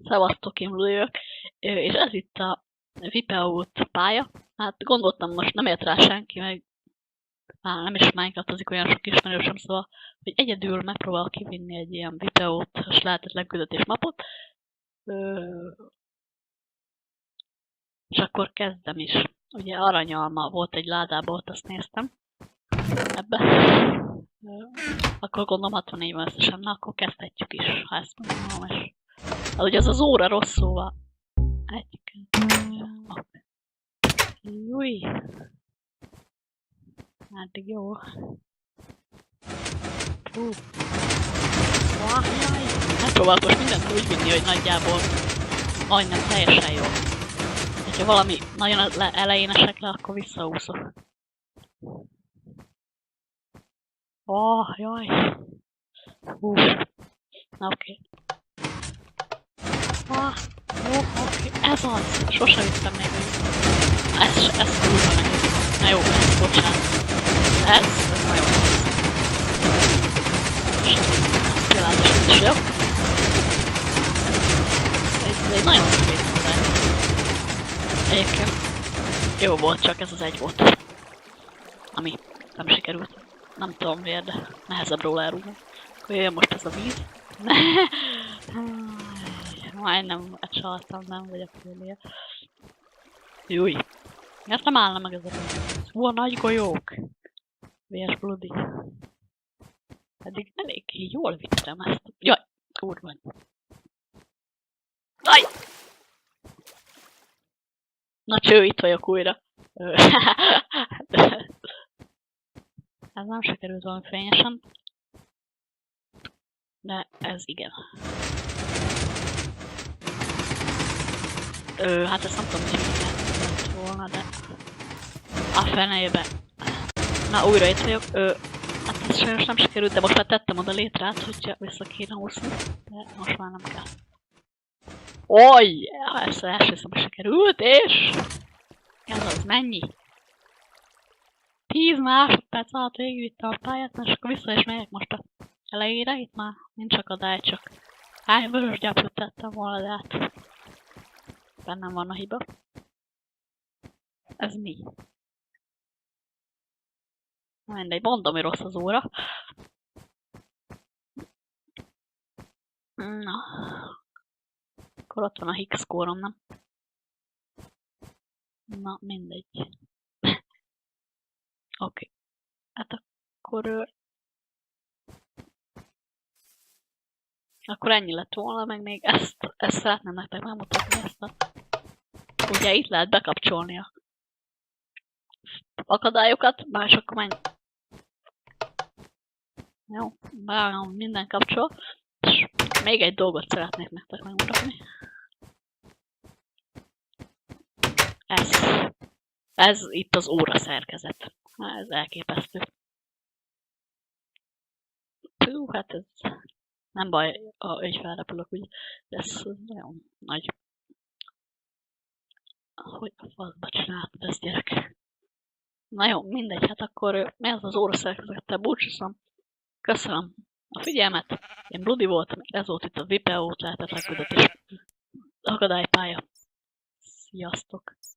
Szevasztok, én Blue vagyok, és ez itt a Vipeout pálya. Hát gondoltam, most nem ért rá senki, meg nem is Minecraftozik olyan sok ismerősöm, szóval, hogy egyedül megpróbálok kivinni egy ilyen Vipeout-os lehetetlen küldetés mapot. És akkor kezdem is. Ugye aranyalma volt egy ládában, ott azt néztem. Ebbe. Akkor gondolom 64 van összesen, na akkor kezdhetjük is, ha ezt mondom, és... Hát ugye ez az óra rossz, szóval... Egy, Júj! Eddig jó. Jaj! Megpróbálok most mindent úgy vinni, hogy nagyjából majdnem teljesen jó. Ha valami nagyon elején esek le, akkor visszaúszok. Jaj! Na oké. Oké. Ez az! Sose vittem még úgy. Ez kurva nehéz. Na jó, bocsánat. Ez nagyon nehéz. Pillanatosan is jó. Ez egy nagyon szép modell. Egyébként jó volt, csak ez az egy volt. Ami nem sikerült. Nem tudom miért, de nehezebb róla elrúgni. Akkor jöjjön most ez a víz. Majdnem csaltam, nem vagyok féléje. Júj! Miért nem állna meg ez a víz? A nagy golyók! Vérs Bloody. Eddig elég jól vittem ezt. Jaj! Kurva. Aj! Na cső, itt vagyok újra. Ez nem sikerült valami fényesen. De ez igen. Hát ezt nem tudom, hogy mit volna, de... A fenébe. Na, újra itt vagyok. Hát ez sajnos nem sikerült, de most már tettem oda létrát, hogyha vissza kéne húzni. De most már nem kell. Ez első szó sikerült, és... Ez az mennyi? 10 másodperc alatt végigvittem a pályát, és akkor vissza is megyek most a elejére. Itt már nincs akadály, csak hány vörös gyapjút tettem volna, de hát... Bennem van a hiba. Ez mi? Mindegy, mondom, hogy rossz az óra. Na. Akkor ott van a Higgs kórom, nem? Na, mindegy. Oké. Hát akkor... Akkor ennyi lett volna, meg még ezt szeretném nektek megmutatni, ezt a... Ugye itt lehet bekapcsolni a akadályokat, és akkor menj. Jó, vágom, minden kapcsol. És még egy dolgot szeretnék nektek megmutatni. Ez itt az óra szerkezet. Ez elképesztő. Hát ez nem baj, hogy felrepülök, úgy, de ez nagyon nagy. Hogy a faszba csináltad ezt, gyerek? Na jó, mindegy, hát akkor mi az óra szerkezettel búcsúszom. Köszönöm a figyelmet, én Bloody voltam, ez volt itt a Vipeout lehetetlen küldetés akadálypálya. Sziasztok!